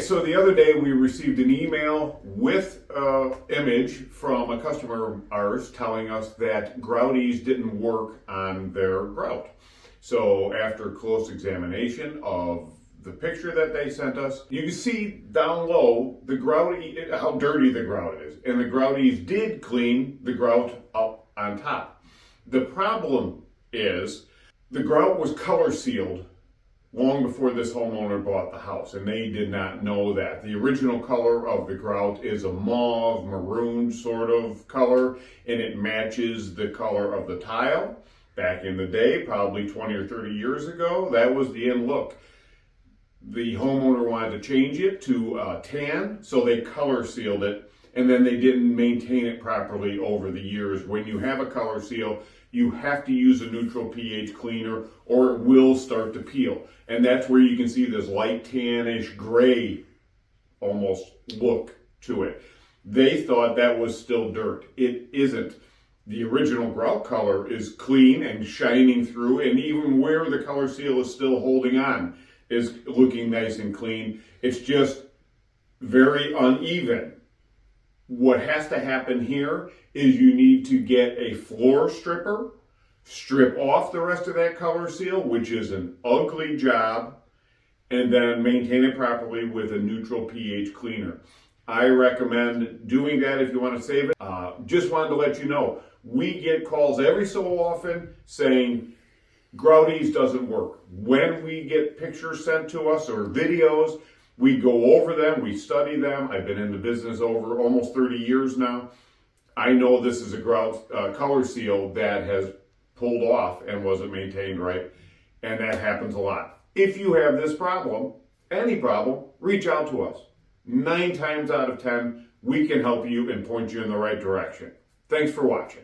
So the other day we received an email with an image from a customer of ours telling us that Grout-EEZ didn't work on their grout. So after close examination of the picture that they sent us, you can see down low the Grout-EEZ, how dirty the grout is. And the Grout-EEZ did clean the grout up on top. The problem is the grout was color sealed long before this homeowner bought the house, and they did not know that. The original color of the grout is a mauve, maroon sort of color, and it matches the color of the tile. Back in the day, probably 20 or 30 years ago, that was the end look. The homeowner wanted to change it to tan, so they color sealed it, and then they didn't maintain it properly over the years. When you have a color seal, you have to use a neutral pH cleaner or it will start to peel. And that's where you can see this light tannish gray almost look to it. They thought that was still dirt. It isn't. The original grout color is clean and shining through, and even where the color seal is still holding on is looking nice and clean. It's just very uneven. What has to happen here is you need to get a floor stripper, strip off the rest of that color seal, which is an ugly job, and then maintain it properly with a neutral pH cleaner. I recommend doing that if you want to save it. Just wanted to let you know, we get calls every so often saying Grout-EEZ doesn't work. When we get pictures sent to us or videos, we go over them, we study them. I've been in the business over almost 30 years now. I know this is a grout color seal that has pulled off and wasn't maintained right, and that happens a lot. If you have this problem, any problem, reach out to us. 9 times out of 10, we can help you and point you in the right direction. Thanks for watching.